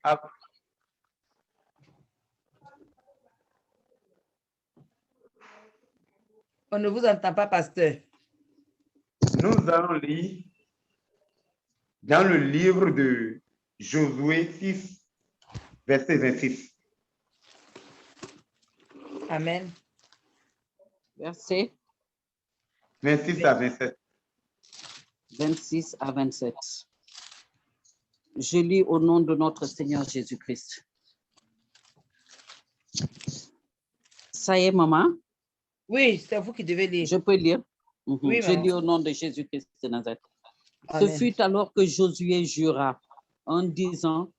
Ah, On ne vous entend pas, pasteur. nous allons lire dans le livre de Josué 6, verset 26. Amen. Verset 26 à 27. 26 à 27. Je lis au nom de notre Seigneur Jésus-Christ. Ça y est, maman? Oui, c'est vous qui devez lire. Je peux lire? Oui, Je maman. lis au nom de Jésus-Christ de Nazareth. Ce Amen. fut alors que Josué jura en disant,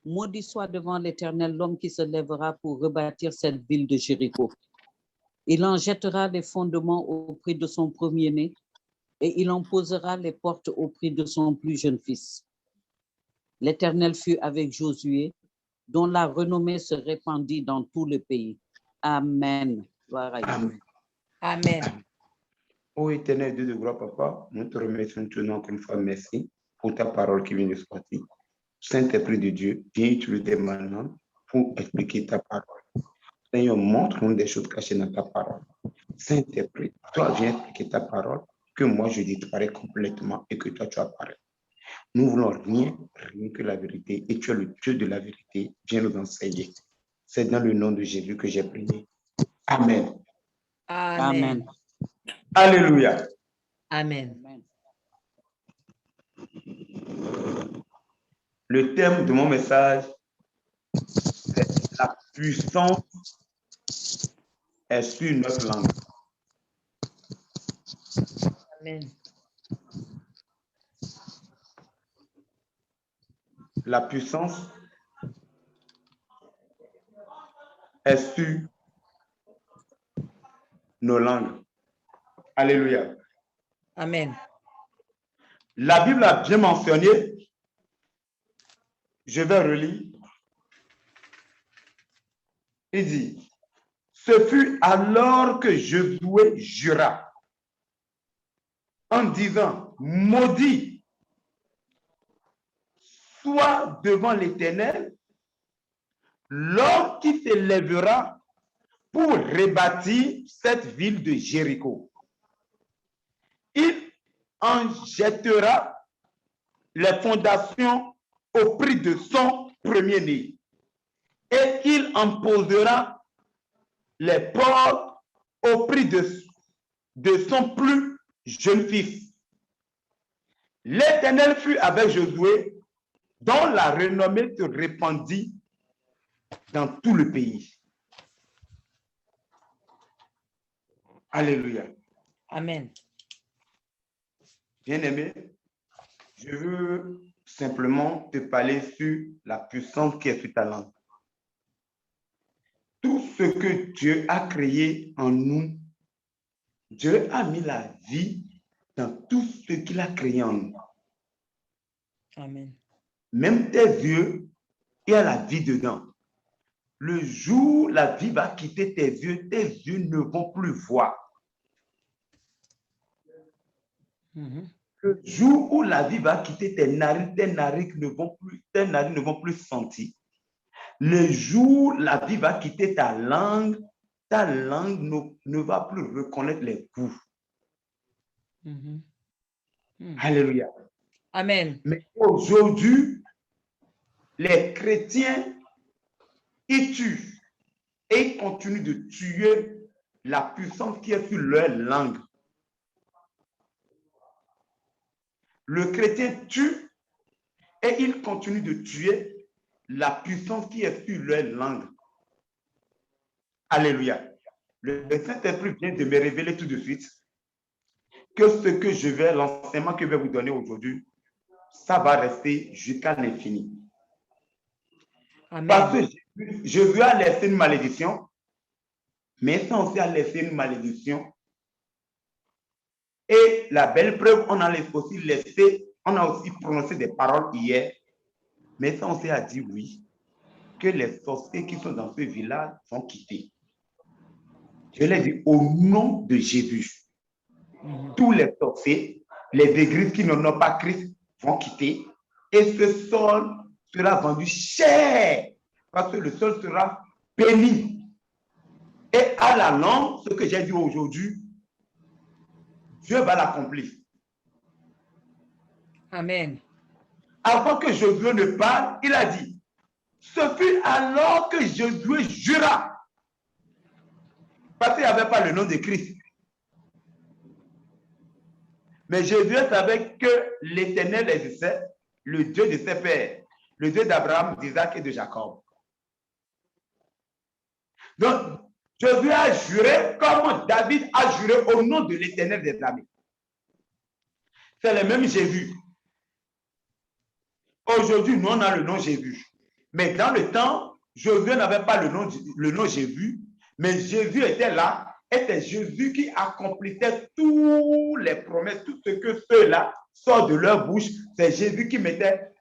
maudit soit devant l'Éternel l'homme qui se lèvera pour rebâtir cette ville de Jéricho. Il en jettera les fondements au prix de son premier-né et il en posera les portes au prix de son plus jeune fils. L'Éternel fut avec Josué, dont la renommée se répandit dans tout le pays. Amen. Gloire à Dieu. Amen. Amen. Ô éternel Dieu de gloire, Papa, nous te remercions toujours encore une fois. Merci pour ta parole qui vient de sortir. Saint-Esprit de Dieu, viens utiliser maintenant pour expliquer ta parole. Seigneur, montre-nous des choses cachées dans ta parole. Saint-Esprit, toi viens expliquer ta parole, que moi je disparais complètement et que toi tu apparais. Nous voulons rien que la vérité, et tu es le Dieu de la vérité. Viens nous enseigner. C'est dans le nom de Jésus que j'ai prié. Amen. Amen. Amen. Alléluia. Amen. Amen. Le thème de mon message, c'est la puissance est sur notre langue. Amen. La puissance est sur nos langues. Alléluia. Amen. La Bible a bien mentionné, je vais relire. Il dit, ce fut alors que Josué jura en disant, maudit soit devant l'Éternel l'homme qui s'élèvera pour rebâtir cette ville de Jéricho. Il en jettera les fondations au prix de son premier-né et il en posera les portes au prix de son plus jeune fils. L'Éternel fut avec Josué, dont la renommée se répandit dans tout le pays. Alléluia. Amen. Bien-aimé, je veux simplement te parler sur la puissance qui est sur ta langue. Tout ce que Dieu a créé en nous, Dieu a mis la vie dans tout ce qu'il a créé en nous. Amen. Même tes yeux, il y a la vie dedans. Le jour où la vie va quitter tes yeux ne vont plus voir. Le jour où la vie va quitter tes narines ne vont plus sentir. Le jour où la vie va quitter ta langue ne va plus reconnaître les goûts. Alléluia. Amen. Mais aujourd'hui, les chrétiens, ils tuent et ils continuent de tuer la puissance qui est sur leur langue. Le chrétien tue et il continue de tuer la puissance qui est sur leur langue. Alléluia. Le Saint-Esprit vient de me révéler tout de suite que l'enseignement que je vais vous donner aujourd'hui, ça va rester jusqu'à l'infini. Parce que Jésus a laissé une malédiction, mais ça aussi a laissé une malédiction. Et la belle preuve, on a aussi prononcé des paroles hier, mais ça aussi a dit oui, que les sorciers qui sont dans ce village vont quitter. Je l'ai dit au nom de Jésus. Tous les sorciers, les églises qui n'ont pas Christ vont quitter. Et ce sera vendu cher parce que le sol sera béni. Et à la langue, ce que j'ai dit aujourd'hui, Dieu va l'accomplir. Amen. Avant que Josué ne parle, il a dit, ce fut alors que Josué jura. Parce qu'il n'y avait pas le nom de Christ. Mais Josué savait que l'Éternel existait, le Dieu de ses pères, le Dieu d'Abraham, d'Isaac et de Jacob. Donc, Josué a juré comme David a juré au nom de l'Éternel des armées. C'est le même Jésus. Aujourd'hui, nous, on a le nom Jésus. Mais dans le temps, Josué n'avait pas le nom Jésus, mais Jésus était là, et c'est Jésus qui accomplissait toutes les promesses, tout ce que ceux-là sortent de leur bouche, c'est Jésus qui mettait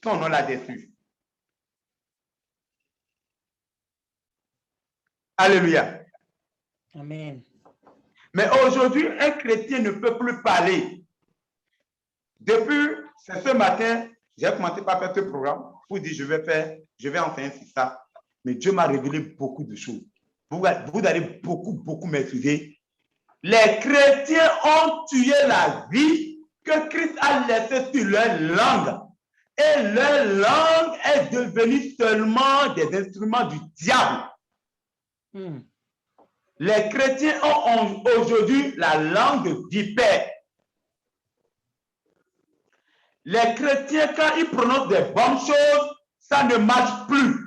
son nom là-dessus. Alléluia. Amen. Mais aujourd'hui, un chrétien ne peut plus parler. Depuis ce matin, j'ai commencé par faire ce programme pour dire je vais enseigner sur ça. Mais Dieu m'a révélé beaucoup de choses. Vous allez beaucoup m'excuser. Les chrétiens ont tué la vie que Christ a laissée sur leur langue. Et leur langue est devenue seulement des instruments du diable. Les chrétiens ont aujourd'hui la langue de vipère. Les chrétiens, quand ils prononcent des bonnes choses, ça ne marche plus.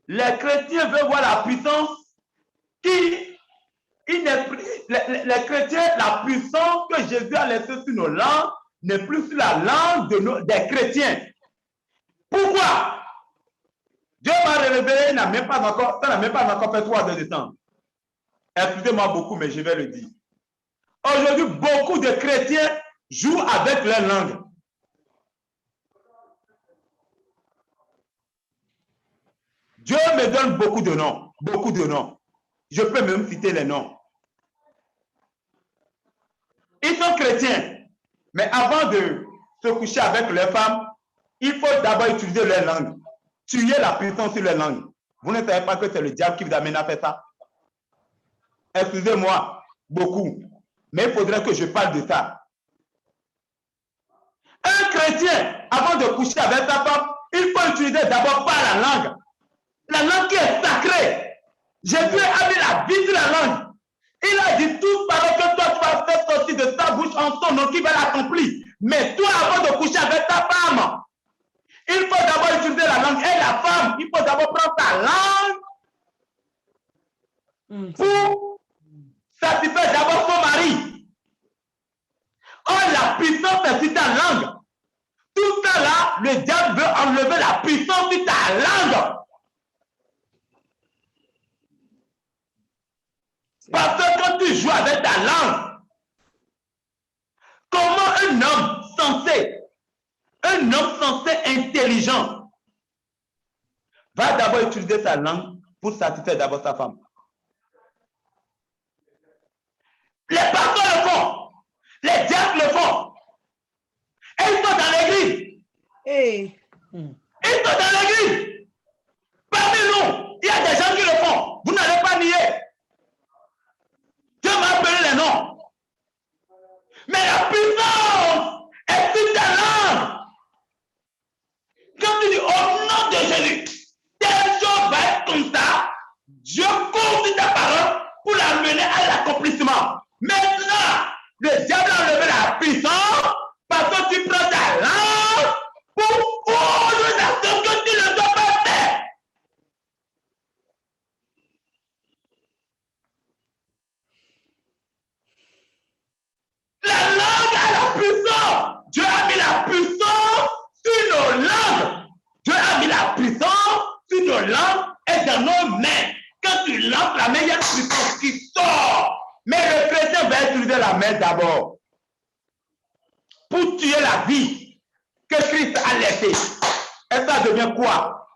Les chrétiens veulent voir la puissance les chrétiens, la puissance que Jésus a laissée sur nos langues n'est plus sur la langue des chrétiens. Pourquoi? Dieu m'a révélé, ça n'a même pas encore fait 3 heures de temps. Excusez-moi beaucoup, mais je vais le dire. Aujourd'hui, beaucoup de chrétiens jouent avec leur langue. Dieu me donne beaucoup de noms, beaucoup de noms. Je peux même citer les noms. Ils sont chrétiens, mais avant de se coucher avec leurs femmes, il faut d'abord utiliser leur langue. Tuer la puissance sur leur langue. Vous ne savez pas que c'est le diable qui vous amène à faire ça? Excusez-moi, beaucoup. Mais il faudrait que je parle de ça. Un chrétien, avant de coucher avec sa femme, il faut utiliser d'abord pas la langue. La langue qui est sacrée. Jésus a mis la vie sur la langue. Il a dit toute parole que toi tu vas faire sortir de ta bouche en son nom qui va l'accomplir. Mais toi, avant de coucher avec ta femme, il faut d'abord utiliser la langue. Et la femme, il faut d'abord prendre ta langue pour satisfaire d'abord son mari. Oh, la puissance est sur ta langue. Tout ça là, le diable veut enlever la puissance sur ta langue. Parce que quand tu joues avec ta langue, comment un homme sensé intelligent, va d'abord utiliser sa langue pour satisfaire d'abord sa femme? Les pasteurs le font, les diacres le font, et ils sont dans l'église. Hey. Ils sont dans l'église. Parmi nous, il y a des gens qui le font. Vous n'allez pas nier. Dieu m'a appelé les noms. Mais la puissance est sur ta langue. Quand tu dis au nom de Jésus, telle chose va être comme ça, Dieu compte sur ta parole pour l'amener à l'accomplissement. Maintenant, le diable a enlevé la puissance parce que tu prends ta langue pour ouvrir la chose que tu ne dois pas faire. La langue a la puissance. Dieu a mis la puissance sur nos langues. Dieu a mis la puissance sur nos langues et dans nos mains. Quand tu lances la main, il y a une puissance qui sort. Mais le chrétien va utiliser la main d'abord pour tuer la vie que Christ a laissée. Et ça devient quoi?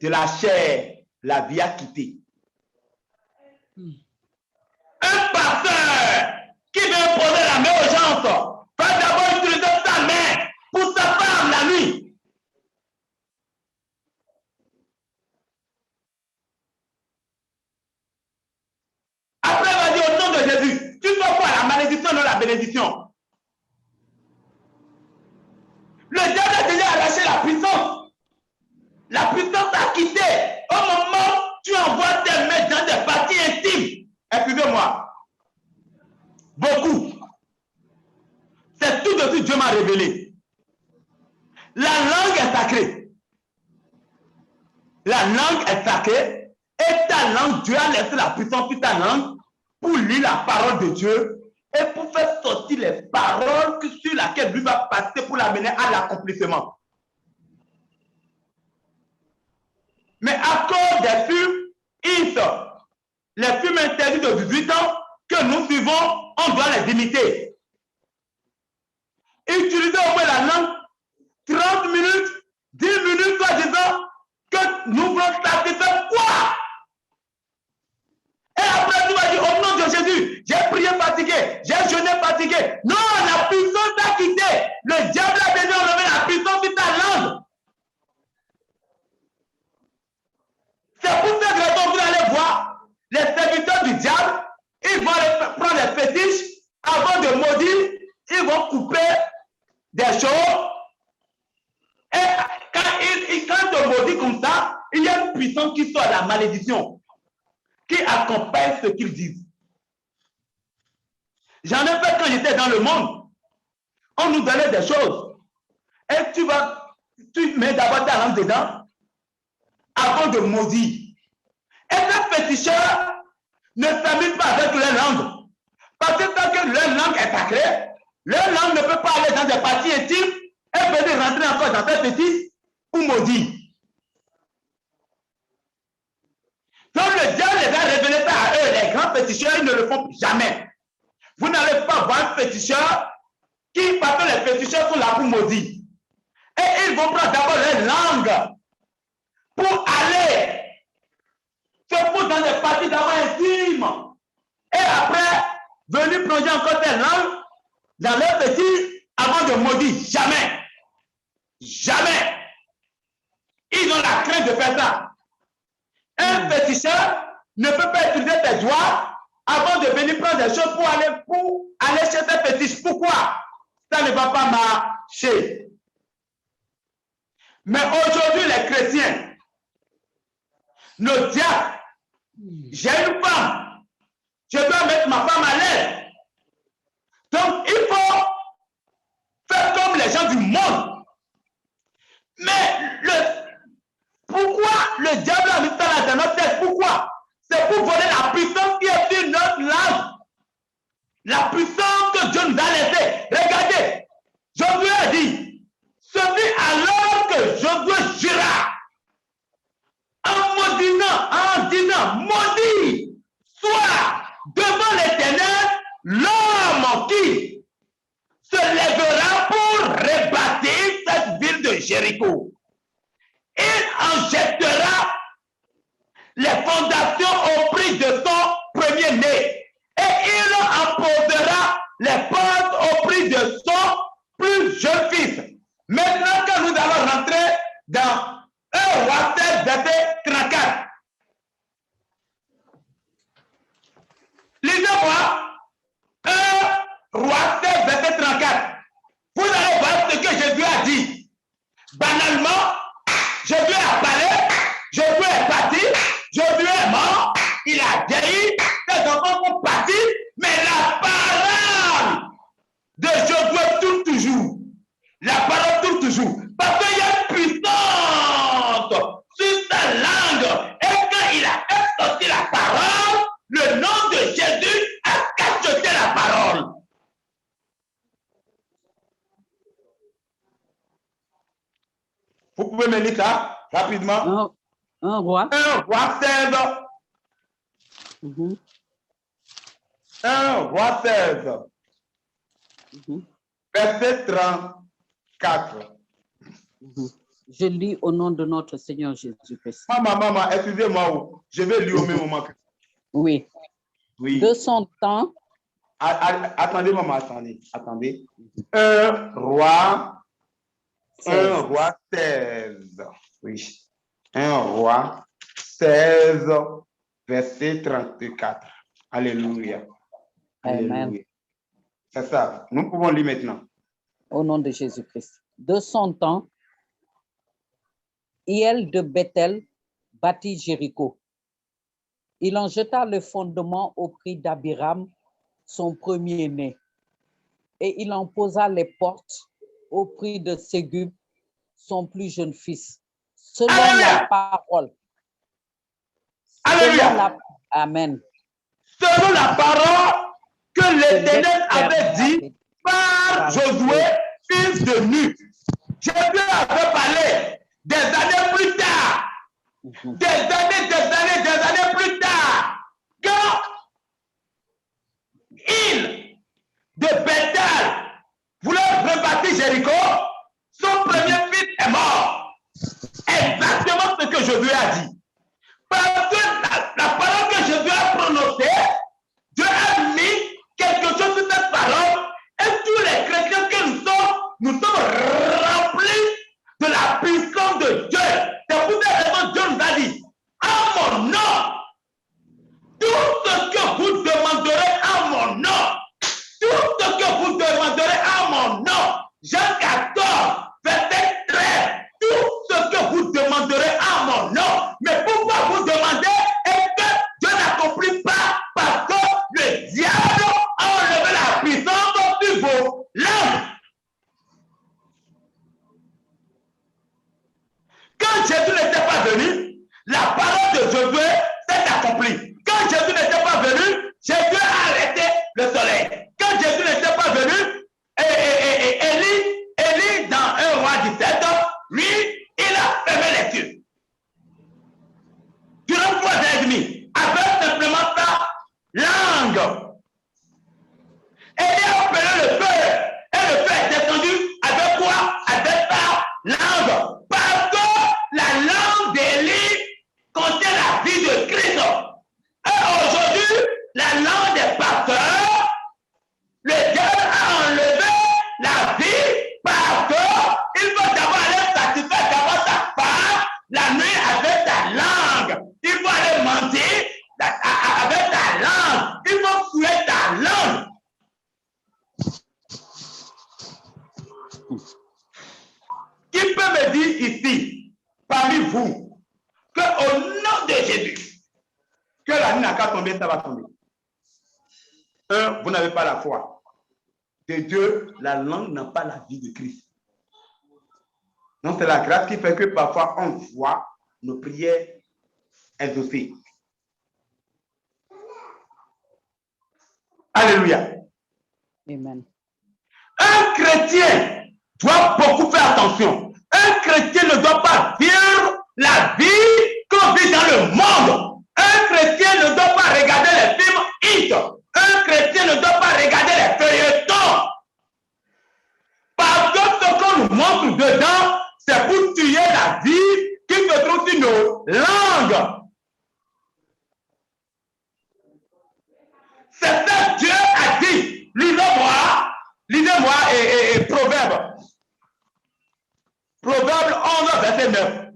De la chair, la vie a quitté. Un pasteur qui veut poser la main aux gens va d'abord utiliser sa main pour sa femme, la bénédiction. Le diable a déjà arraché la puissance. La puissance a quitté. Au moment où tu envoies tes mains dans des parties intimes. Écoutez-moi. Beaucoup. C'est tout de suite Dieu m'a révélé. La langue est sacrée. La langue est sacrée. Et ta langue, Dieu a laissé la puissance sur ta langue pour lire la parole de Dieu et pour faire sortir les paroles sur lesquelles lui va passer pour l'amener à l'accomplissement. Mais à cause des fumes, les fumes interdits de 18 ans que nous suivons, on doit les imiter. Utilisez au moins la langue 30 minutes, 10 minutes, soit disant que nous voulons satisfaire quoi? Et après, tu vas dire, au nom de Jésus, j'ai prié fatigué, j'ai jeûné fatigué. Non, la puissance t'a quitté. Le diable a déjà enlevé la puissance sur ta langue. C'est pour cette raison que vous allez voir les serviteurs du diable, ils vont prendre les fétiches, avant de maudire, ils vont couper des choses. Et quand ils te maudissent comme ça, il y a une puissance qui sort de la malédiction, qui accompagne ce qu'ils disent. J'en ai fait quand j'étais dans le monde. On nous donnait des choses. Et tu mets d'abord ta langue dedans avant de maudire. Et les féticheurs ne s'amusent pas avec leur langue. Parce que tant que leur langue est sacrée, leur langue ne peut pas aller dans des parties intimes et venir rentrer encore dans cette fétiche pour maudire. Donc le diable les a révélé ça à eux, les grands féticheurs, ils ne le font jamais. Vous n'allez pas voir un féticheur qui, parce que les féticheurs sont là pour maudire. Et ils vont prendre d'abord leur langue pour aller se foutre dans des parties d'abord intimes. Et après, venir plonger encore tes langues dans leur fétiche avant de maudire. Jamais. Jamais. Ils ont la crainte de faire ça. Un féticheur ne peut pas utiliser tes doigts avant de venir prendre des choses pour aller chez tes fétiches. Pourquoi? Ça ne va pas marcher. Mais aujourd'hui, les chrétiens, nos diacres, j'ai une femme, je dois mettre ma femme à l'aise. Donc, il faut faire comme les gens du monde. Mais pourquoi le diable a mis ça dans notre tête? Pourquoi? C'est pour voler la puissance qui est sur notre langue. La puissance que Dieu nous a laissée. Regardez, Josué a dit, ce fut alors que Josué jura, en disant, maudit soit devant l'Éternel l'homme qui se lèvera pour rebâtir cette ville de Jéricho. Il en jettera les fondations au prix de son premier-né. Et il en posera les portes au prix de son plus jeune fils. Maintenant que nous allons rentrer dans 1 Roi 7, verset 34. Lisez-moi 1 Roi 7, verset 34. Vous allez voir ce que Jésus a dit. Banalement, Jésus a parlé, Jésus est parti, Jésus est mort, il a guéri, ses enfants sont partis, mais la parole de Jésus tourne toujours. La parole tourne toujours. Parce qu'il y a une puissance sur sa langue. Et quand il a fait sortir la parole, le nom de Jésus a cacheté la parole. Vous pouvez me lire ça rapidement? Un roi. 1 Roi 16. 1 Roi 16. Verset 34. Je lis au nom de notre Seigneur Jésus-Christ. Maman, excusez-moi, je vais lire au même moment. Oui. Oui. De son temps. Attendez, maman, attendez. 1 Roi 16. Oui. 1 Roi 16, verset 34. Alléluia. Amen. Alléluia. C'est ça. Nous pouvons lire maintenant. Au nom de Jésus-Christ. De son temps, Hiel de Bethel bâtit Jéricho. Il en jeta le fondement au prix d'Abiram, son premier-né, et il en posa les portes au prix de Ségub, son plus jeune fils, selon Alléluia. la parole. Alléluia. Selon la... Amen. Selon la parole que l'Éternel avait dit par Josué, fils de Nun. Jésus avait parlé des années plus tard, des années plus tard, quand il de Bethel voulait rebâtir Jéricho, son premier fils est mort. Exactement ce que Josué a dit. Parce que la parole que Jésus a prononcée, Dieu a mis quelque chose sur cette parole et tous les chrétiens que nous sommes remplis de la puissance de Dieu. C'est pour cette raison que Dieu nous a dit, en mon nom, tout ce que vous demanderez en mon nom, tout ce que vous demanderez en mon nom, Jean 14, verset 13, tout ce que vous demanderez en mon nom. Mais pourquoi vous demandez et que Dieu n'accomplit pas? Parce que le diable a enlevé la puissance sur vos langues. Quand Jésus n'était pas venu, la parole de Josué s'est accomplie. Quand Jésus n'était pas venu, Jésus a arrêté le soleil. Quand Jésus n'était pas venu, Élie, dans 1 roi 17, lui, il a fermé les cieux. Durant 3 ans et demi, avec simplement sa langue. Élie a appelé le feu, et le feu est descendu avec quoi? Avec sa langue. Parce que la langue d'Élie contient la vie de Christ. Et aujourd'hui, la langue des pasteurs, le diable a enlevé la vie parce qu'il veut d'abord aller satisfaire d'abord ta femme la nuit avec ta langue. Il faut aller mentir avec ta langue. Il faut fouiller ta langue. Qui peut me dire ici, parmi vous, qu'au nom de Jésus, que la nuit n'a qu'à tomber, ça va tomber? Un, vous n'avez pas la foi. De deux, la langue n'a pas la vie de Christ. Donc c'est la grâce qui fait que parfois on voit nos prières exaucées. Alléluia. Amen. Un chrétien doit beaucoup faire attention. Un chrétien ne doit pas vivre la vie qu'on vit dans le monde. Un chrétien ne doit pas regarder les films hit. Un chrétien ne doit pas regarder les feuilletons. Parce que ce qu'on nous montre dedans, c'est pour tuer la vie qui se trouve sur nos langues. C'est ça que Dieu a dit. Lisez-moi et Proverbe. Proverbe 11, verset 9.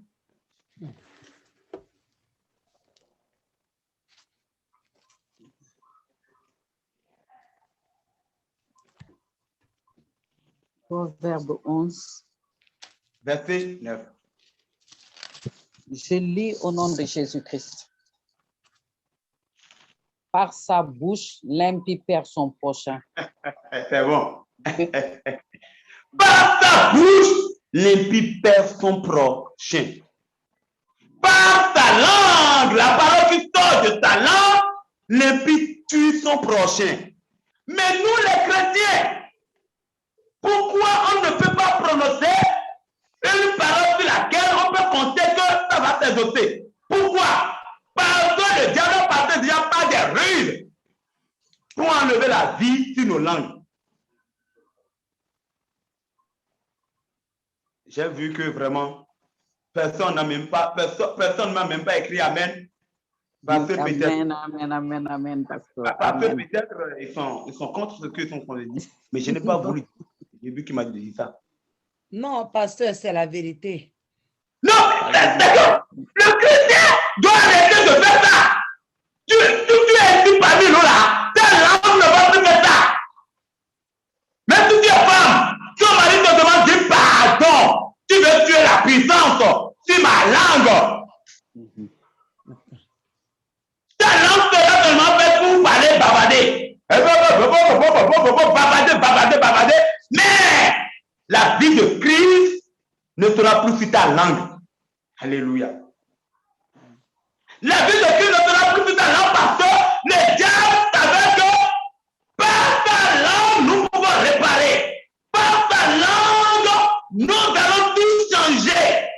Proverbe 11. Verset 9. Je lis au nom de Jésus-Christ. Par sa bouche, l'impie perd son prochain. C'est bon. Par sa bouche, l'impie perd son prochain. Par ta langue, la parole qui sort de ta langue, l'impie tue son prochain. Mais nous les chrétiens, pourquoi on ne peut pas prononcer une parole sur laquelle on peut compter que ça va s'exaucer? Pourquoi? Parce que le diable passe déjà par des ruses pour enlever la vie sur nos langues. J'ai vu que vraiment, personne n'a même pas, personne m'a même pas écrit Amen. Parce que peut-être, Amen, pasteur. parce que peut-être ils sont contre ce qu'ils sont en train de dire. Mais je n'ai pas voulu. J'ai vu qu'il m'a dit ça. Non, pasteur, c'est la vérité. Non, d'accord. Le chrétien doit arrêter de faire ça. Tu es ici parmi nous là. Ta langue ne va plus faire ça. puissance sur ma langue. Ta langue sera seulement faite pour parler, bavarder. Bavarder. Mais la vie de Christ ne sera plus sur ta langue. Alléluia. La vie de Christ ne sera plus sur ta langue parce que le diable savait que par ta langue, nous pouvons réparer. Par ta langue, nous allons tout changer.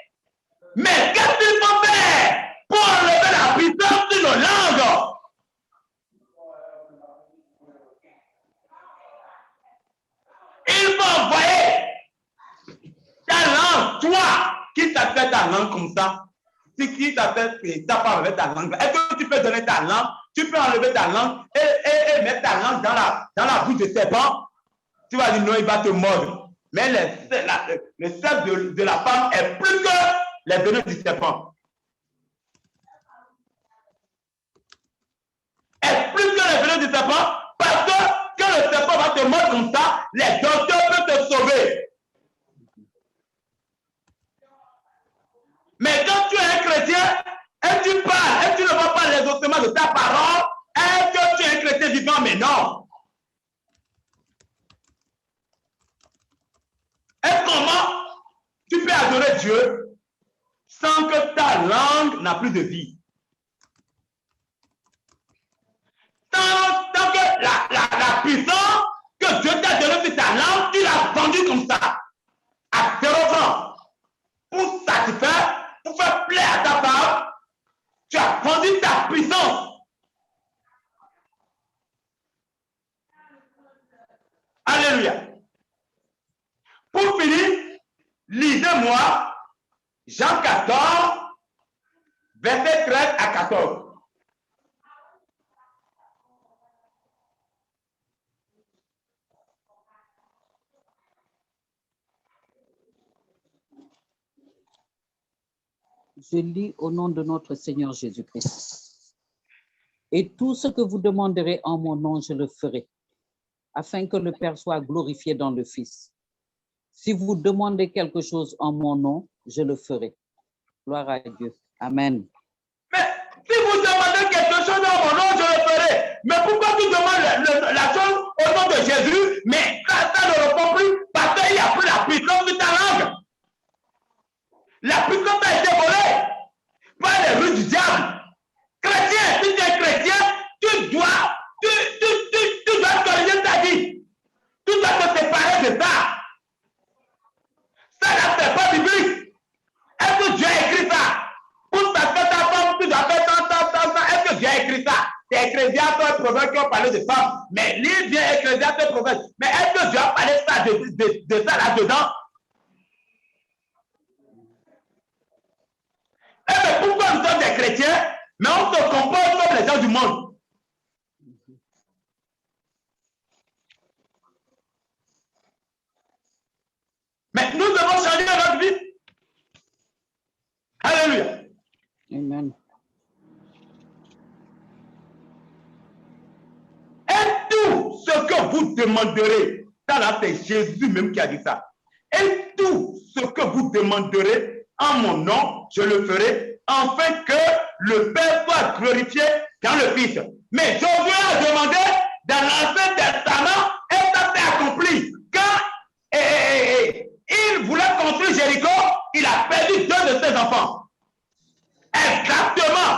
Mais qu'est-ce qu'il faut faire pour enlever la puissance de nos langues? Il faut envoyer ta langue, toi, qui t'a fait ta langue comme ça? C'est qui t'a fait, t'as pas enlevé ta langue? Est-ce que tu peux donner ta langue? Tu peux enlever ta langue et mettre ta langue dans la bouche de serpent? Tu vas dire non, il va te mordre. Mais le sel de la femme est plus que les venins du serpent. Est plus que les venins du serpent parce que quand le serpent va te mordre comme ça, les docteurs peuvent te sauver. Mais quand tu es un chrétien, et tu parles, et tu ne vois pas les ossements de ta parole, est-ce que tu es un chrétien vivant? Mais non. Et comment tu peux adorer Dieu sans que ta langue n'a plus de vie? Tant que la puissance que Dieu t'a donnée sur ta langue, tu l'as vendue comme ça, à 0 francs, pour satisfaire, pour faire plaisir à ta femme, tu as vendu ta puissance. Alléluia. Pour finir, lisez-moi Jean 14, verset 13 à 14. Je lis au nom de notre Seigneur Jésus-Christ. Et tout ce que vous demanderez en mon nom, je le ferai, afin que le Père soit glorifié dans le Fils. Si vous demandez quelque chose en mon nom, je le ferai. Gloire à Dieu. Amen. Mais si vous demandez quelque chose en mon nom, je le ferai. Mais pourquoi tu demandes la chose au nom de Jésus, mais ça ne répond plus parce qu'il n'y a plus la puissance de ta langue. La puissance a été volée par les rues du diable. Chrétien, si tu es chrétien, tu dois corriger ta vie. Tu dois te séparer de ça. Ça là, c'est pas biblique. Est-ce que Dieu a écrit ça? Pour ta femme, tu dois faire tant. Est-ce que Dieu a écrit ça? C'est Ecclésiaste, Proverbe qui ont parlé de femmes. Mais lui vient Ecclésiaste, Proverbe. Mais est-ce que Dieu a parlé de ça là-dedans? Eh bien, pourquoi nous sommes des chrétiens, mais on se comporte comme les gens du monde? Mais nous devons changer notre vie. Alléluia. Amen. Et tout ce que vous demanderez, ça là c'est Jésus même qui a dit ça. Et tout ce que vous demanderez en mon nom, je le ferai, afin que le Père soit glorifié dans le Fils. Mais Josué a demandé dans l'Ancien Testament, et ça s'est accompli. Quand il voulait construire Jéricho, il a perdu 2 de ses enfants. Exactement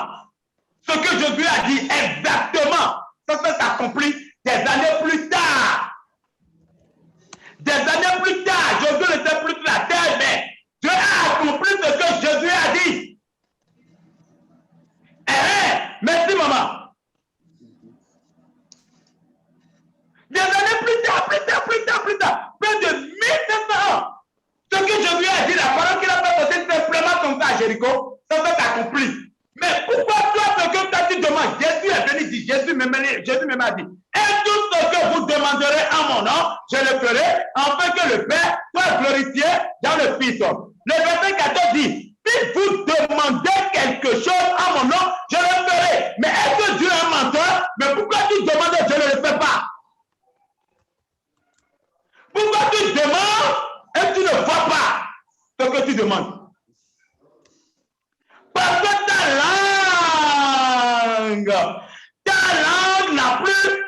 ce que Josué a dit, exactement. Ça s'est accompli des années plus tard. Des années plus tard, Josué n'était plus sur la terre, mais Dieu a accompli ce que Josué a dit. Merci maman. Des années plus tard, près de 1500 ans, ce que Josué a dit, la parole qu'il a pas posée simplement comme ça à Jéricho, ça s'est accompli. Mais pourquoi toi, ce que toi tu demandes, Jésus est venu dire, Jésus même a dit, et tout ce que vous demanderez en mon nom, je le ferai, afin que le Père soit glorifié dans le Fils. Le verset 14 dit, si vous demandez quelque chose en mon nom, je le ferai. Mais est-ce que Dieu est un menteur? Mais pourquoi tu demandes, je ne le fais pas? Pourquoi tu demandes et tu ne vois pas ce que tu demandes?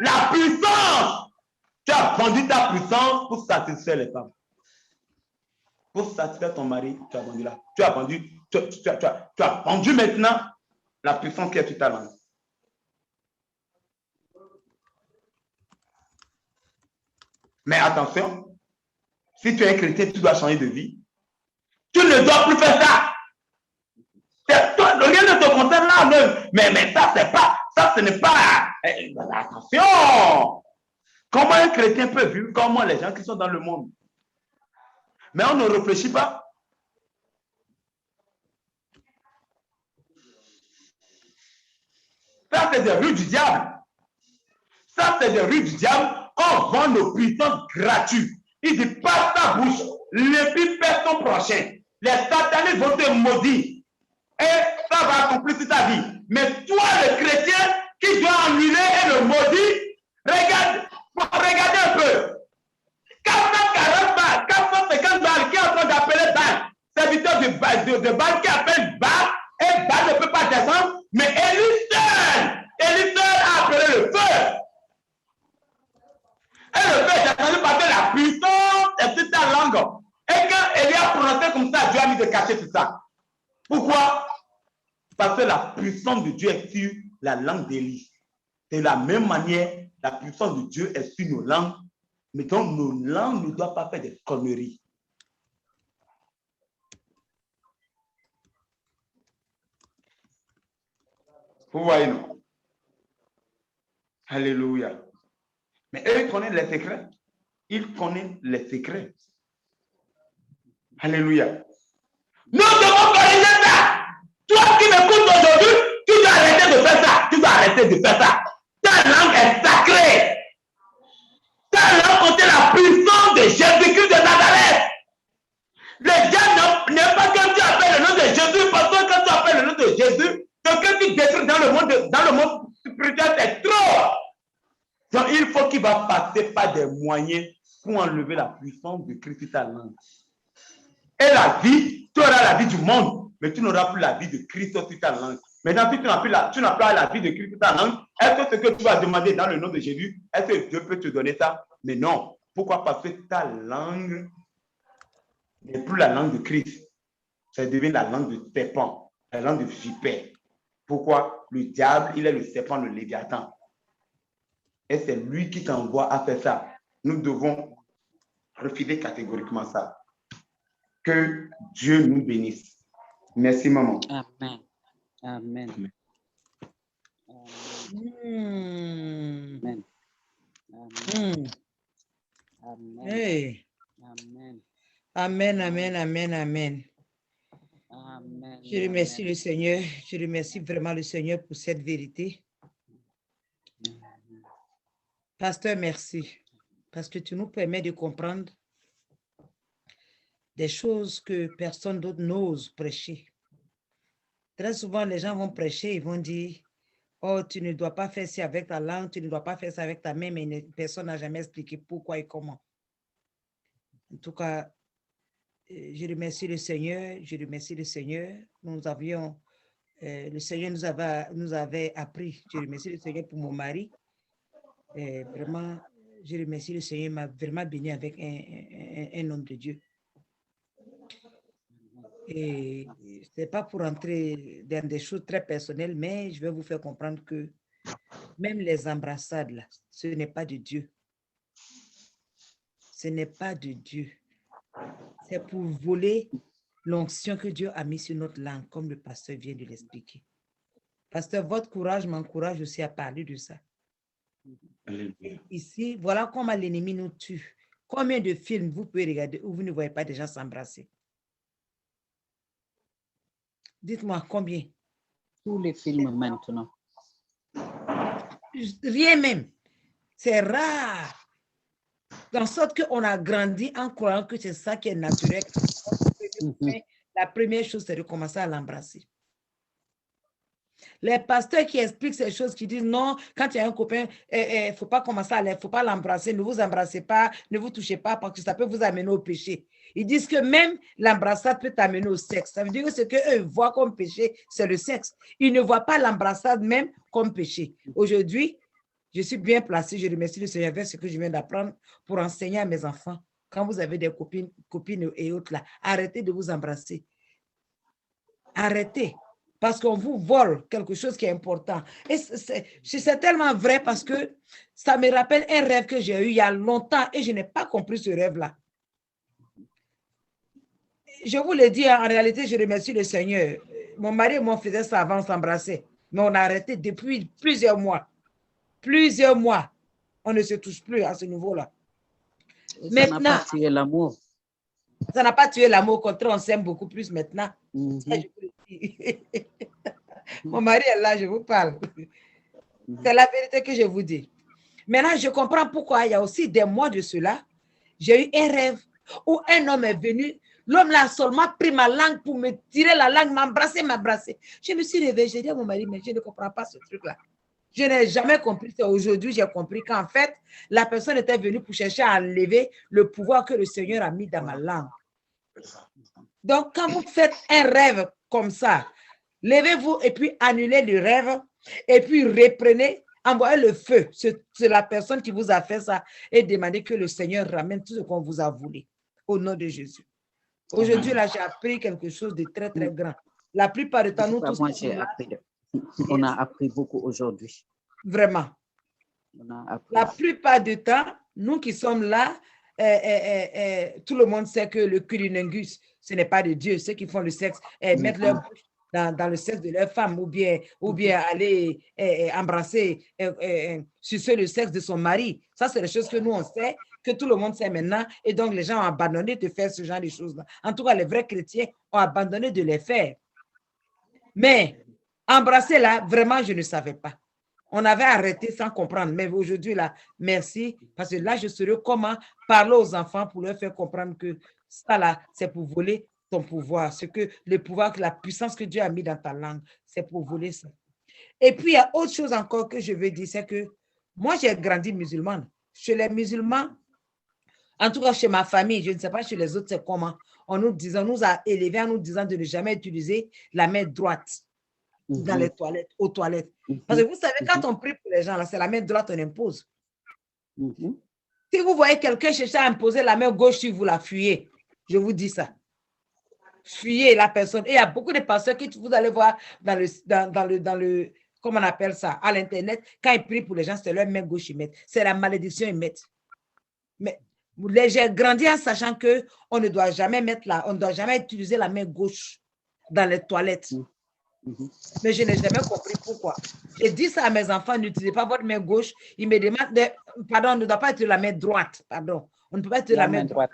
la puissance. Tu as vendu ta puissance pour satisfaire les femmes. Pour satisfaire ton mari, tu as vendu là. Tu as vendu maintenant la puissance qui est sur ta langue. Mais attention, si tu es un chrétien, tu dois changer de vie. Tu ne dois plus faire ça. Rien ne te concerne là. Mais ça, c'est pas, ça, ce n'est pas. Attention! Comment un chrétien peut vivre? Comment les gens qui sont dans le monde? Mais on ne réfléchit pas. Ça, c'est des rues du diable. Ça, c'est des rues du diable. On vend nos puissances gratuites. Il dit, passe ta bouche, l'épée perd ton prochain. Les satanistes vont te maudire. Et ça va accomplir toute ta vie. Mais toi, le chrétien, qui doit annuler et le maudire, regardez un peu. 440 balles, 450 balles, qui est en train d'appeler balle. Serviteur de balle qui appelle balle, et balle ne peut pas descendre. Mais Élie seul a appelé le feu. Et le feu est descendu parce que la puissance est sur ta langue. Et quand Élie a prononcé comme ça, Dieu a mis de cacher tout ça. Pourquoi? Parce que la puissance de Dieu est sur la langue d'Élie. De la même manière, la puissance de Dieu est sur nos langues. Mais donc, nos langues ne doivent pas faire des conneries. Vous voyez, non? Alléluia. Mais eux, ils connaissent les secrets. Ils connaissent les secrets. Alléluia. Nous devons corriger ça. Toi qui m'écoutes aujourd'hui, tu dois arrêter de faire ça. Tu dois arrêter de faire ça. Ta langue est sacrée. Ta langue contient la puissance de Jésus-Christ de Nazareth. Les gens n'aiment pas quand tu appelles le nom de Jésus, parce que quand tu appelles le nom de Jésus, ce que tu détruis dans le monde spirituel, c'est trop. Donc, il faut qu'il va passer par des moyens pour enlever la puissance de Christ sur ta langue. Et la vie, tu auras la vie du monde, mais tu n'auras plus la vie de Christ sur ta langue. Maintenant, si tu n'as plus la vie de Christ sur ta langue, est-ce que ce que tu vas demander dans le nom de Jésus, est-ce que Dieu peut te donner ça? Mais non. Pourquoi? Parce que ta langue n'est plus la langue de Christ. Ça devient la langue de serpent, la langue de vipère. Pourquoi? Le diable, il est le serpent, le léviathan. Et c'est lui qui t'envoie à faire ça. Nous devons refuser catégoriquement ça. Que Dieu nous bénisse. Merci, maman. Amen. Amen. Amen. Amen. Mm. Amen. Hey. Amen. Amen, amen, amen, amen. Amen. Je remercie le Seigneur. Je remercie vraiment le Seigneur pour cette vérité. Pasteur, merci. Parce que tu nous permets de comprendre des choses que personne d'autre n'ose prêcher. Très souvent, les gens vont prêcher, ils vont dire, oh, tu ne dois pas faire ça avec ta langue, tu ne dois pas faire ça avec ta main, mais personne n'a jamais expliqué pourquoi et comment. En tout cas, je remercie le Seigneur, je remercie le Seigneur. Nous avions, le Seigneur nous avait appris. Je remercie le Seigneur pour mon mari. Vraiment, je remercie le Seigneur, il m'a vraiment béni avec un homme de Dieu. Et ce n'est pas pour entrer dans des choses très personnelles, mais je vais vous faire comprendre que même les embrassades, là, ce n'est pas de Dieu. Ce n'est pas de Dieu. C'est pour voler l'onction que Dieu a mis sur notre langue, comme le pasteur vient de l'expliquer. Pasteur, votre courage m'encourage aussi à parler de ça. Ici, voilà comment l'ennemi nous tue. Combien de films vous pouvez regarder où vous ne voyez pas des gens s'embrasser? Dites-moi combien? Tous les films maintenant. Rien même. C'est rare. En sorte qu'on a grandi en croyant que c'est ça qui est naturel. La première chose, c'est de commencer à l'embrasser. Les pasteurs qui expliquent ces choses, qui disent non, quand il y a un copain, il ne faut pas commencer à faut pas l'embrasser, ne vous embrassez pas, ne vous touchez pas parce que ça peut vous amener au péché. Ils disent que même l'embrassade peut t'amener au sexe. Ça veut dire que ce qu'eux voient comme péché, c'est le sexe. Ils ne voient pas l'embrassade même comme péché. Aujourd'hui, Je suis bien placée, je remercie le Seigneur avec ce que je viens d'apprendre pour enseigner à mes enfants. Quand vous avez des copines et autres là, arrêtez de vous embrasser. Arrêtez, parce qu'on vous vole quelque chose qui est important. Et c'est tellement vrai parce que ça me rappelle un rêve que j'ai eu il y a longtemps et je n'ai pas compris ce rêve-là. Je vous le dis, en réalité, je remercie le Seigneur. Mon mari et moi faisaient ça avant, s'embrasser, mais on a arrêté depuis plusieurs mois. Plusieurs mois. On ne se touche plus à ce niveau-là. Ça n'a pas tué l'amour. Ça n'a pas tué l'amour, au contraire, on s'aime beaucoup plus maintenant. Ça, je vous le dis. Mon mari est là, je vous parle. C'est la vérité que je vous dis. Maintenant, je comprends pourquoi il y a aussi des mois de cela, j'ai eu un rêve où un homme est venu. L'homme là a seulement pris ma langue pour me tirer la langue, m'embrasser. Je me suis réveillée, j'ai dit à mon mari, mais je ne comprends pas ce truc-là. Je n'ai jamais compris. C'est aujourd'hui j'ai compris qu'en fait, la personne était venue pour chercher à enlever le pouvoir que le Seigneur a mis dans ma langue. Donc, quand vous faites un rêve comme ça, levez-vous et puis annulez le rêve et puis reprenez, envoyez le feu sur la personne qui vous a fait ça et demandez que le Seigneur ramène tout ce qu'on vous a voulu. Au nom de Jésus. Aujourd'hui, là, j'ai appris quelque chose de très, très grand. La plupart du temps, nous tous... On a appris beaucoup aujourd'hui. Vraiment. La plupart du temps, nous qui sommes là, tout le monde sait que le cunnilingus, ce n'est pas de Dieu. Ceux qui font le sexe, mettre leur bouche dans le sexe de leur femme ou bien aller embrasser, sucer le sexe de son mari. Ça, c'est des choses que nous, on sait, que tout le monde sait maintenant. Et donc, les gens ont abandonné de faire ce genre de choses-là. En tout cas, les vrais chrétiens ont abandonné de les faire. Mais embrasser là, vraiment, je ne savais pas. On avait arrêté sans comprendre. Mais aujourd'hui, là, merci. Parce que là, je saurais comment parler aux enfants pour leur faire comprendre que ça, là, c'est pour voler ton pouvoir. Ce que le pouvoir, la puissance que Dieu a mis dans ta langue, c'est pour voler ça. Et puis, il y a autre chose encore que je veux dire, c'est que moi, j'ai grandi musulmane. Chez les musulmans, en tout cas chez ma famille, je ne sais pas chez les autres, c'est comment. On nous a élevés en nous disant de ne jamais utiliser la main droite dans les toilettes, aux toilettes. Parce que vous savez, quand on prie pour les gens, là, c'est la main droite qu'on impose. Si vous voyez quelqu'un chercher à imposer la main gauche, si vous la fuyez, je vous dis ça. Fuyez la personne. Et il y a beaucoup de pasteurs que vous allez voir dans le comment on appelle ça, à l'Internet, quand ils prient pour les gens, c'est leur main gauche qu'ils mettent. C'est la malédiction qu'ils mettent. Mais j'ai grandi en sachant qu'on ne doit jamais on ne doit jamais utiliser la main gauche dans les toilettes. Mais je n'ai jamais compris pourquoi. J'ai dit ça à mes enfants, n'utilisez pas votre main gauche. Ils me demandent, pardon, on ne doit pas utiliser la main droite. Pardon, on ne peut pas utiliser la main droite.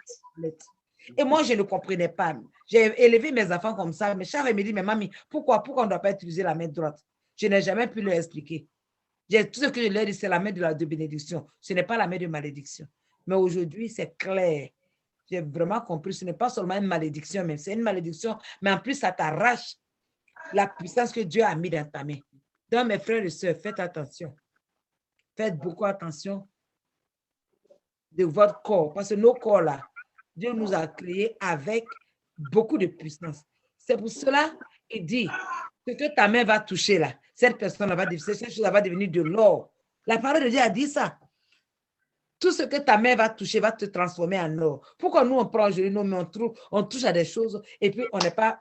Et moi, je ne comprenais pas. J'ai élevé mes enfants comme ça. Mais Charles me dit, mais mamie, pourquoi on ne doit pas utiliser la main droite? Je n'ai jamais pu leur expliquer. Tout ce que je leur dis, c'est la main de bénédiction. Ce n'est pas la main de malédiction. Mais aujourd'hui, c'est clair. J'ai vraiment compris. Ce n'est pas seulement une malédiction, mais c'est une malédiction. Mais en plus, ça t'arrache la puissance que Dieu a mis dans ta main. Donc, mes frères et sœurs, faites attention. Faites beaucoup attention de votre corps. Parce que nos corps, là, Dieu nous a créés avec beaucoup de puissance. C'est pour cela qu'il dit, ce que ta main va toucher, là, cette personne va devenir de l'or. La parole de Dieu a dit ça. Tout ce que ta main va toucher va te transformer en or. Pourquoi nous, on prend aujourd'hui nos mains, on touche à des choses et puis on n'est pas,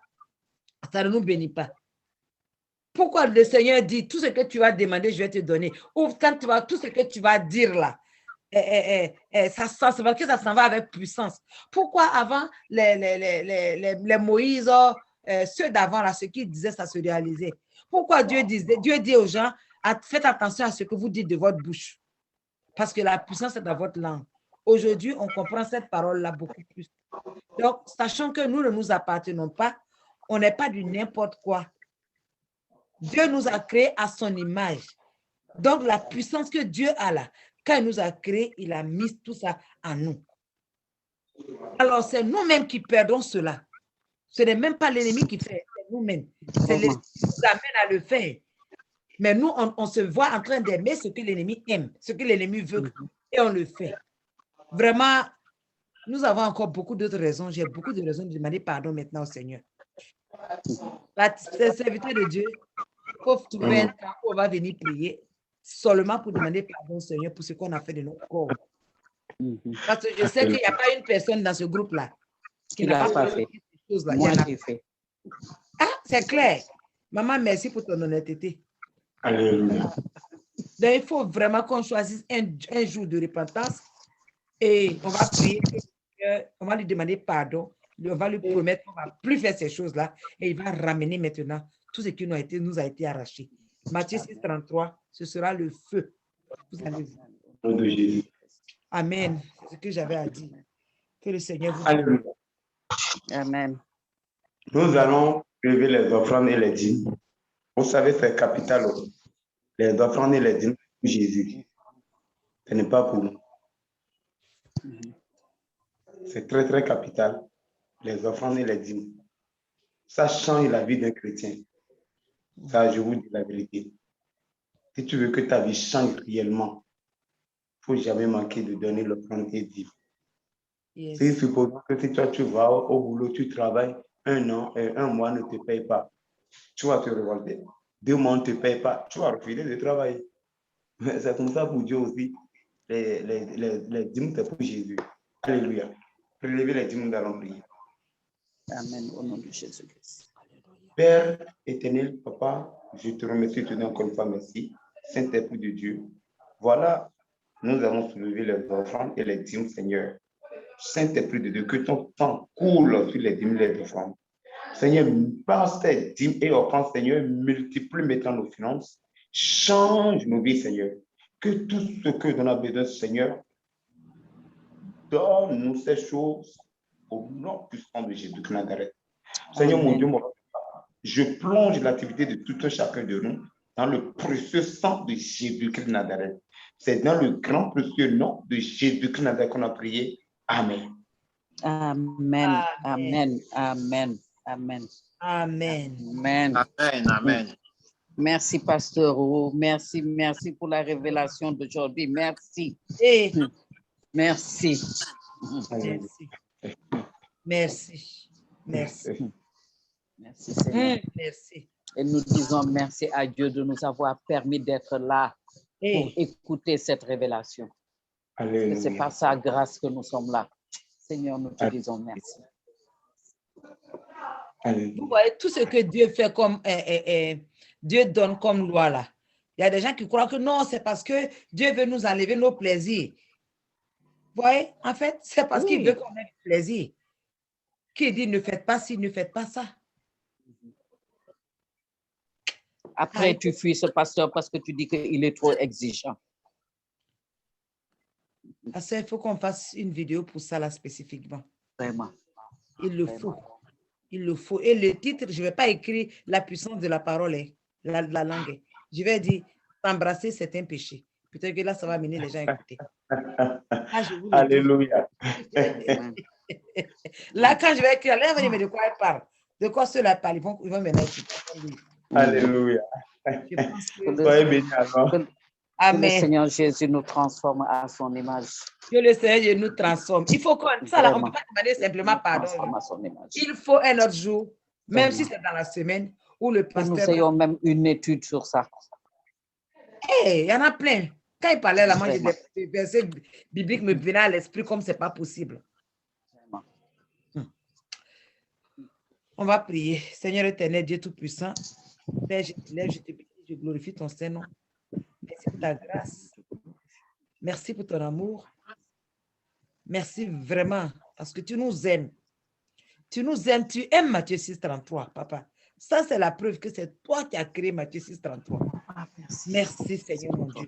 ça ne nous bénit pas. Pourquoi le Seigneur dit, tout ce que tu vas demander, je vais te donner. Ou quand tu vas, tout ce que tu vas dire là, ça s'en va avec puissance. Pourquoi avant, les Moïse, ceux d'avant, là, ce qu'ils disaient, ça se réalisait. Pourquoi Dieu dit aux gens, faites attention à ce que vous dites de votre bouche. Parce que la puissance est dans votre langue. Aujourd'hui, on comprend cette parole-là beaucoup plus. Donc, sachant que nous ne nous appartenons pas, on n'est pas du n'importe quoi. Dieu nous a créés à son image. Donc, la puissance que Dieu a là, quand il nous a créés, il a mis tout ça en nous. Alors, c'est nous-mêmes qui perdons cela. Ce n'est même pas l'ennemi qui fait, c'est nous-mêmes. C'est l'ennemi qui nous amène à le faire. Mais nous, on se voit en train d'aimer ce que l'ennemi aime, ce que l'ennemi veut, et on le fait. Vraiment, nous avons encore beaucoup d'autres raisons. J'ai beaucoup de raisons de demander pardon maintenant au Seigneur. La serviteur de Dieu, il faut trouver un temps où on va venir prier. seulement pour demander pardon, Seigneur, pour ce qu'on a fait de notre corps. Mhm. Parce que je sais qu'il n'y a pas une personne dans ce groupe-là qui Il n'a l'a pas pas fait fait. ces choses-là. Il y Moi, en a. j'ai fait. Ah, c'est clair. Maman, merci pour ton honnêteté. Alléluia. Donc, il faut vraiment qu'on choisisse un jour de repentance et on va prier, on va lui demander pardon, on va lui promettre qu'on ne va plus faire ces choses-là et il va ramener maintenant tout ce qui nous a été arraché. Matthieu 6, 33, ce sera le feu. Vous allez voir. Au nom de Jésus. Amen. C'est ce que j'avais à dire. Que le Seigneur vous Alléluia. Amen. Nous allons lever les offrandes et les dîmes. Vous savez, c'est capital aussi. Les offrandes et les dîmes pour Jésus. Ce n'est pas pour nous. C'est très, très capital. Les offrandes et les dîmes. Ça change la vie d'un chrétien. Ça, je vous dis la vérité. Si tu veux que ta vie change réellement, il ne faut jamais manquer de donner l'offrande et dîmes. Yes. Si supposons que si toi tu vas au boulot, tu travailles 1 an et 1 mois ne te paye pas, tu vas te révolter. 2 mois ne te paye pas, tu vas refuser de travailler. Mais c'est comme ça pour Dieu aussi. Les dîmes, c'est pour Jésus. Alléluia. Relevez les dîmes, nous allons prier. Amen. Au nom de Jésus-Christ. Père éternel, Papa, je te remercie, te donne encore une fois merci. Saint-Esprit de Dieu, voilà, nous avons soulevé les offrandes et les dîmes, Seigneur. Saint-Esprit de Dieu, que ton sang coule sur les dîmes et les offrandes. Seigneur, par ces dîmes et offrandes, Seigneur, multiplie maintenant nos finances, change nos vies, Seigneur. Que tout ce que nous avons besoin, Seigneur, donne-nous ces choses au nom puissant de Jésus-Christ Nazareth. Seigneur, mon Amen. Dieu, je plonge l'activité de tout un chacun de nous dans le précieux sang de Jésus-Christ Nazareth. C'est dans le grand précieux nom de Jésus-Christ Nazareth qu'on a prié. Amen. Amen. Amen. Amen. Amen. Amen. Amen. Amen. Amen. Merci, Pasteur O. Merci, merci pour la révélation d'aujourd'hui. Merci. Et Merci. merci. Merci. Merci. Merci, Seigneur. Merci. Et nous disons merci à Dieu de nous avoir permis d'être là pour Et écouter cette révélation. Et c'est Alléluia. par sa grâce que nous sommes là. Seigneur, nous te Amen. disons merci. Alléluia. vous voyez tout ce que Dieu fait comme Dieu donne comme loi là. Il y a des gens qui croient que non, c'est parce que Dieu veut nous enlever nos plaisirs. Vous voyez, en fait, c'est parce qu'il Oui. veut qu'on ait du plaisir. Qui dit ne faites pas ci, ne faites pas ça. Après, Aïe. tu fuis ce pasteur parce que tu dis qu'il est trop exigeant. Parce qu'il faut qu'on fasse une vidéo pour ça là spécifiquement. Vraiment. Il le faut. Il le faut. Et le titre, je ne vais pas écrire la puissance de la parole, hein, la langue. Hein. Je vais dire embrasser, c'est un péché. Peut-être que là, ça va amener les gens à écouter. Ah, je vous le dis. Alléluia. Là, quand je vais écrire, là, ils vont dire, mais de quoi elle parle? De quoi cela parle? Ils vont maintenant écouter. Alléluia. Je pense que- Soyez bénis alors. Que le Amen. Seigneur Jésus nous transforme à son image. Que le Seigneur Dieu nous transforme. Il faut qu'on ça là, on ne Vraiment. peut pas demander simplement Nous pardon. transforme à son image. Il faut un autre jour, même si Vraiment. c'est dans la semaine, où le Que nous pasteur. ayons même une étude sur ça. Hey, il y en a plein. Quand il parlait là, moi, Vraiment. des versets bibliques me venaient à l'esprit comme c'est pas possible. Vraiment. On va prier. Seigneur éternel, Dieu Tout-Puissant, Père, je te lève, je te bénis, je glorifie ton Saint-Nom. Merci pour ta grâce. Merci pour ton amour. Merci vraiment parce que tu nous aimes. Tu nous aimes, tu aimes Matthieu 6, 33, papa. Ça, c'est la preuve que c'est toi qui as créé Matthieu 6, 33. Ah, merci. Merci, Seigneur mon Dieu,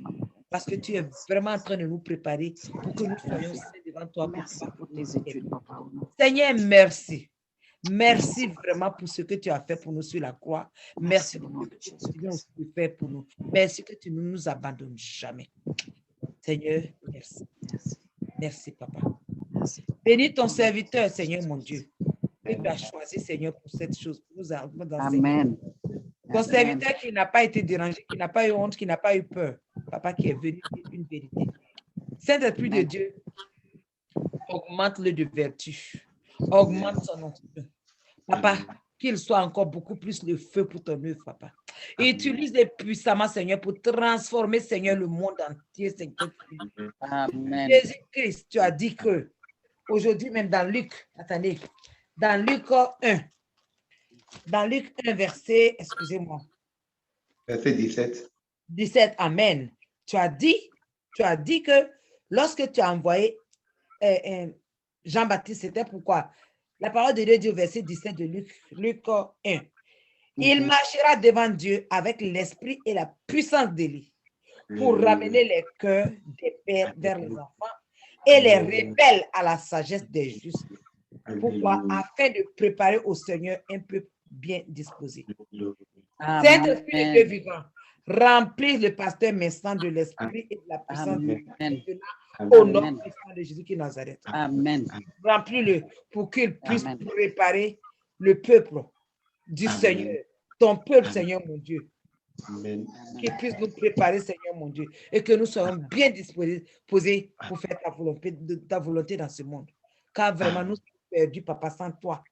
parce que tu es vraiment en train de nous préparer pour que nous soyons saints devant toi. Merci pour tes études, papa. Seigneur, merci. Merci vraiment pour ce que tu as fait pour nous sur la croix. Merci pour ce que tu continues de faire pour nous. Merci que tu ne nous abandonnes jamais. Seigneur, merci. Merci, papa. Merci. Bénis ton serviteur, Seigneur mon Dieu. Que tu as choisi, Seigneur, pour cette chose, pour nous enseigner. Amen. Ton serviteur qui n'a pas été dérangé, qui n'a pas eu honte, qui n'a pas eu peur. Papa qui est venu dire une vérité. Saint-Esprit de Dieu, augmente-le de vertu. Augmente son nom. Papa, qu'il soit encore beaucoup plus le feu pour ton œuvre, papa. Utilise-les puissamment, Seigneur, pour transformer, Seigneur, le monde entier, Seigneur. Amen. Jésus-Christ, tu as dit que aujourd'hui, même dans Luc, attendez, dans Luc 1, verset, excusez-moi, Verset 17. 17, Amen. Tu as dit que lorsque tu as envoyé Jean-Baptiste, c'était pourquoi? La parole de Dieu dit au verset 17 de Luc 1. Il marchera devant Dieu avec l'esprit et la puissance d'Élie pour ramener les cœurs des pères vers les enfants et les rebelles à la sagesse des justes. Pourquoi? Afin de préparer au Seigneur un peuple bien disposé. Saint-Esprit de Dieu vivant, remplis le pasteur Messan de l'esprit et de la puissance de Dieu au nom puissant de Jésus qui est Nazareth. Amen. Remplis-le pour qu'il puisse préparer le peuple du Seigneur, ton peuple, Seigneur mon Dieu. Amen. Qu'il puisse nous préparer, Seigneur mon Dieu, et que nous soyons bien disposés pour faire ta volonté dans ce monde. Car vraiment, nous sommes perdus, Papa, sans toi.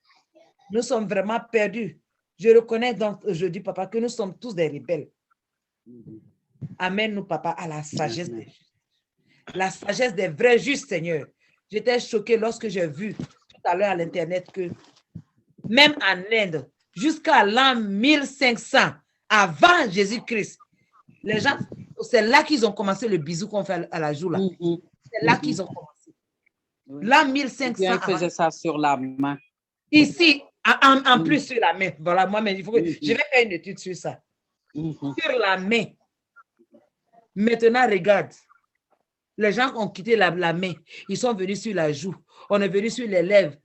Nous sommes vraiment perdus. Je reconnais donc aujourd'hui, Papa, que nous sommes tous des rebelles. Amène-nous, Papa, à la sagesse des justes. La sagesse des vrais justes, Seigneur. J'étais choquée lorsque j'ai vu tout à l'heure à l'Internet que même en Inde, jusqu'à l'an 1500, avant Jésus-Christ, les gens, c'est là qu'ils ont commencé le bisou qu'on fait à la joue. Là. C'est là qu'ils ont commencé. L'an 1500. Ils faisaient ça sur la main. Ici, en plus sur la main. Voilà, moi-même, il faut que je vais faire une étude sur ça. Sur la main. Maintenant, regarde. Les gens ont quitté la main. Ils sont venus sur la joue. On est venu sur les lèvres.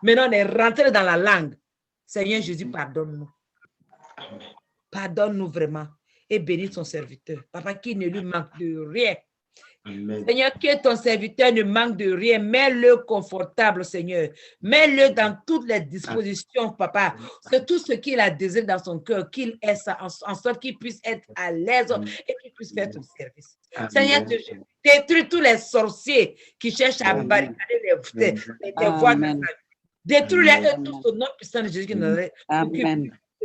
Maintenant, on est rentré dans la langue. Seigneur Jésus, pardonne-nous. Pardonne-nous vraiment. Et bénis ton serviteur. Papa, qui ne lui manque de rien. Amen. Seigneur, que ton serviteur ne manque de rien. Mets-le confortable, Seigneur. Mets-le dans toutes les dispositions, Papa. C'est tout ce qu'il a désiré dans son cœur, qu'il ait ça, en sorte qu'il puisse être à l'aise et qu'il puisse faire ton service. Amen. Seigneur, détruis tous les sorciers qui cherchent à barricader les voies. Détruis-les tous au nom puissant de Jésus qui nous a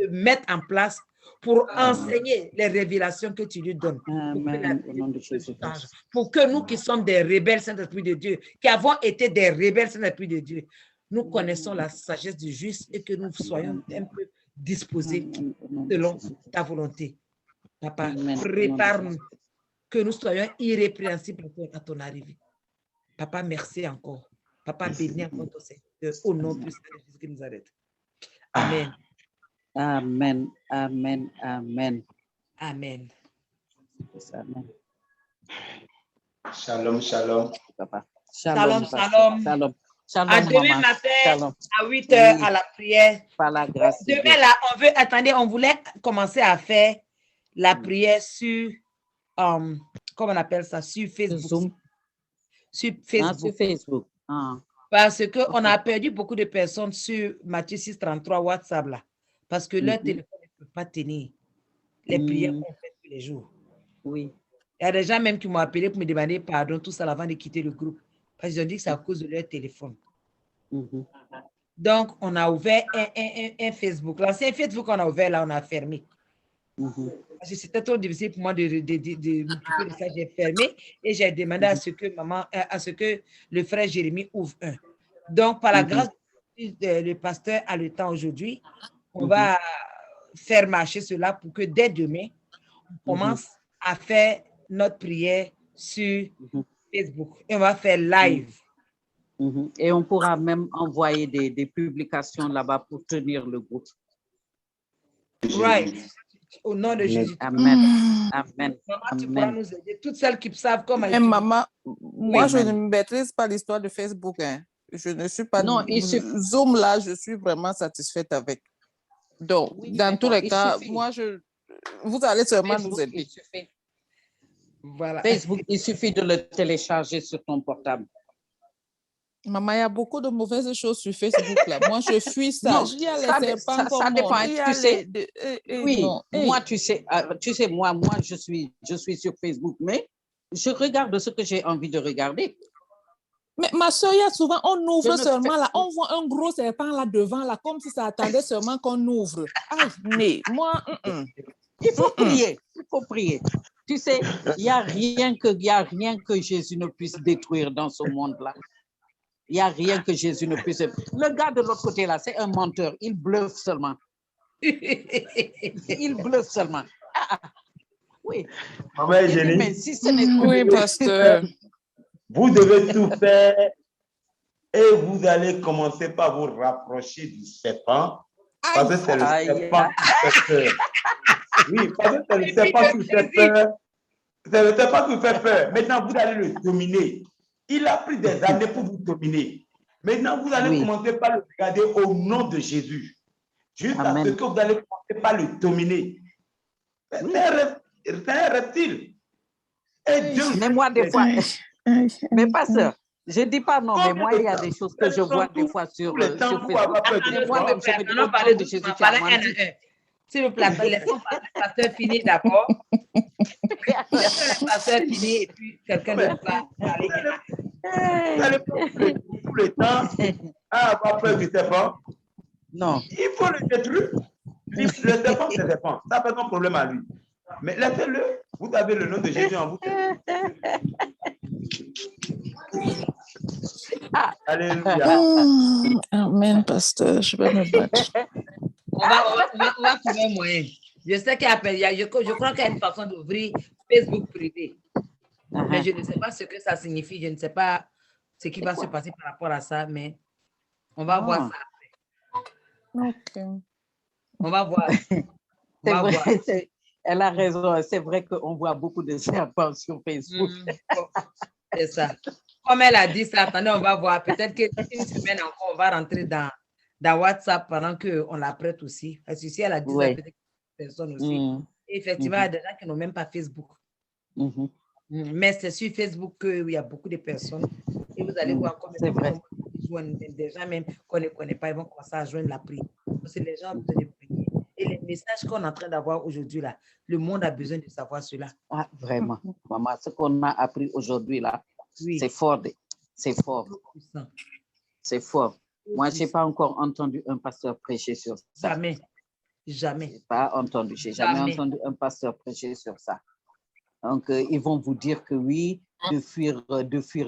mettre en place pour enseigner les révélations que tu lui donnes. Pour que nous qui sommes des rebelles, Saint-Esprit de Dieu, qui avons été des rebelles, Saint-Esprit de Dieu, nous connaissons la sagesse du juste et que nous soyons un peu disposés selon ta volonté. Papa, prépare-nous, que nous soyons irrépréhensibles à ton arrivée. Papa, merci encore. Papa, bénis encore ton Seigneur au nom de Jésus qui nous arrête. Amen. Amen, amen, amen. Amen. Amen. Shalom, shalom. Papa. Shalom, shalom. Shalom. Shalom, À demain maman. matin, Shalom. à 8 heures, à la prière. Par la grâce de Dieu. Demain, là, on voulait commencer à faire la prière sur, comment on appelle ça, sur Facebook. Zoom. Sur Ah, Facebook. sur Facebook. Ah. Parce qu'on a perdu beaucoup de personnes sur Matthieu 6,33 WhatsApp, là. Parce que leur téléphone ne peut pas tenir les prières qu'on fait tous les jours. Oui. Il y a des gens même qui m'ont appelé pour me demander pardon, tout ça avant de quitter le groupe. Parce qu'ils ont dit que c'est à cause de leur téléphone. Donc, on a ouvert un Facebook. L'ancien Facebook qu'on a ouvert, là, on a fermé. Parce que c'était trop difficile pour moi de m'occuper de ça. J'ai fermé et j'ai demandé à ce que le frère Jérémie ouvre un. Donc, par la grâce de Dieu, le pasteur a le temps aujourd'hui. On va faire marcher cela pour que dès demain, on commence à faire notre prière sur Facebook. Et on va faire live. Et on pourra même envoyer des publications là-bas pour tenir le groupe. Right. Au nom de Jésus. Amen. Amen. Maman, tu pourras nous aider. Toutes celles qui savent comment. Mais maman, moi, je ne maîtrise pas l'histoire de Facebook. Hein. Je ne suis pas. Non, Zoom, là, je suis vraiment satisfaite avec. Donc, dans tous les cas, moi, vous allez seulement Facebook, nous aider. Voilà. Facebook, il suffit de le télécharger sur ton portable. Maman, il y a beaucoup de mauvaises choses sur Facebook, là. Moi, je fuis ça. Non, Il y a les serpents comme ça dépend. moi. Tu sais, oui, non. Moi, tu sais, moi, je suis sur Facebook, mais je regarde ce que j'ai envie de regarder. Mais ma soeur, il y a souvent, on ouvre seulement là, on voit un gros serpent là devant, là, comme si ça attendait seulement qu'on ouvre. Ah, mais moi, Il faut prier, il faut prier. Tu sais, il n'y a rien que Jésus ne puisse détruire dans ce monde-là. Il n'y a rien que Jésus ne puisse... Le gars de l'autre côté, là, c'est un menteur. Il bluffe seulement. Il bluffe seulement. Oui. Maman Eugénie, Mais si ce n'est Oui, pasteur. vous devez tout faire et vous allez commencer par vous rapprocher du serpent parce que c'est le serpent qui fait peur. Oui, parce que c'est le serpent qui fait peur. C'est le serpent qui fait peur. Maintenant, vous allez le dominer. Il a pris des années pour vous dominer. Maintenant, vous allez commencer par le regarder au nom de Jésus. Jusqu'à ce que vous allez commencer par le dominer. C'est un reptile. Et Dieu, mais moi, des fois, mais pasteur, je ne dis pas non, mais moi, il y a des choses que je vois des fois sur Facebook. Mais moi-même, je me dis, on parle de Jésus, tu as menti. S'il vous plaît, laissons le pasteur finir d'abord. Laissons le pasteur finir et puis quelqu'un d'autre va parler. Vous allez tout le temps à avoir peur du serpent. Non. Il faut le détruire. Le serpent se défend. Ça fait un problème à lui. Mais laissez-le. Vous avez le nom de Jésus en vous. Alléluia. Amen, pasteur. Je vais me battre. On va trouver un moyen. Je sais je crois qu'il y a une façon d'ouvrir Facebook privé. Mais je ne sais pas ce que ça signifie. Je ne sais pas ce qui va se passer par rapport à ça, mais on va voir ça. OK. On va voir. C'est vrai, elle a raison. C'est vrai qu'on voit beaucoup de serpents sur Facebook. C'est ça. Comme elle a dit ça, attendez, on va voir. Peut-être qu'une semaine encore, on va rentrer dans WhatsApp pendant qu'on la prête aussi. Parce que si elle a dit ça, peut-être personne aussi. Et effectivement, il y a des gens qui n'ont même pas Facebook. Mais c'est sur Facebook qu'il y a beaucoup de personnes. Et vous allez voir comme des gens même qu'on ne connaît pas, ils vont commencer à joindre la prière. Parce que les gens ont besoin de prier. Et les messages qu'on est en train d'avoir aujourd'hui, là, le monde a besoin de savoir cela. Ah, vraiment. Maman, ce qu'on a appris aujourd'hui, là, c'est fort. C'est fort. C'est fort. Moi, je n'ai pas encore entendu un pasteur prêcher sur ça. Jamais. Jamais. Je n'ai pas entendu. Je n'ai jamais entendu un pasteur prêcher sur ça. Donc, ils vont vous dire que oui, de fuir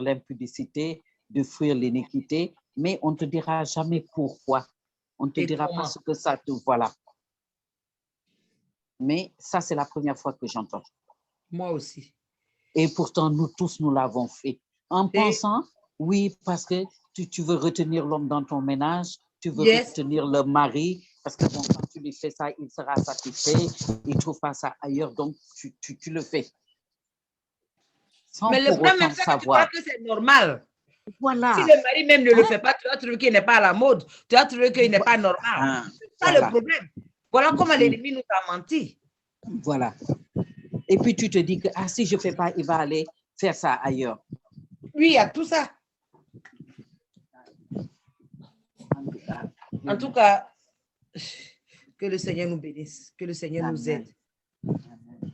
l'impudicité, de fuir l'iniquité, mais on ne te dira jamais pourquoi. On ne te dira pas ce que ça te... Voilà. Mais ça, c'est la première fois que j'entends. Moi aussi. Et pourtant, nous tous, nous l'avons fait. En pensant, oui, parce que tu veux retenir l'homme dans ton ménage, tu veux retenir le mari, parce que bon, quand tu lui fais ça, il sera satisfait, il ne trouve pas ça ailleurs, donc tu le fais. Mais le problème, c'est que tu crois que c'est normal. Voilà. Si le mari même ne le fait pas, tu vas trouver qu'il n'est pas à la mode, tu vas trouver qu'il n'est pas normal. C'est ça le problème. Voilà comment l'ennemi nous a menti. Voilà. Et puis tu te dis que si je ne fais pas, il va aller faire ça ailleurs. Oui, il y a tout ça. En tout cas, que le Seigneur nous bénisse, que le Seigneur nous aide.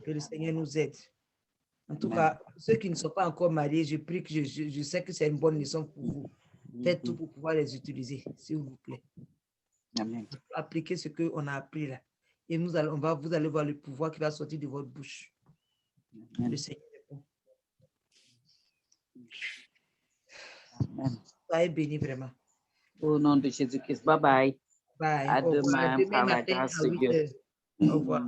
Que le Seigneur nous aide. En tout cas, ceux qui ne sont pas encore mariés, je prie que je sais que c'est une bonne leçon pour vous. Faites tout pour pouvoir les utiliser, s'il vous plaît. Amen. Appliquez ce qu'on a appris là. Et vous allez voir le pouvoir qui va sortir de votre bouche. Amen. Le Seigneur est bon. Amen. Soyez bénis vraiment. Au nom de Jésus-Christ. Bye bye. Bye. À demain, par la grâce de Dieu. Au revoir.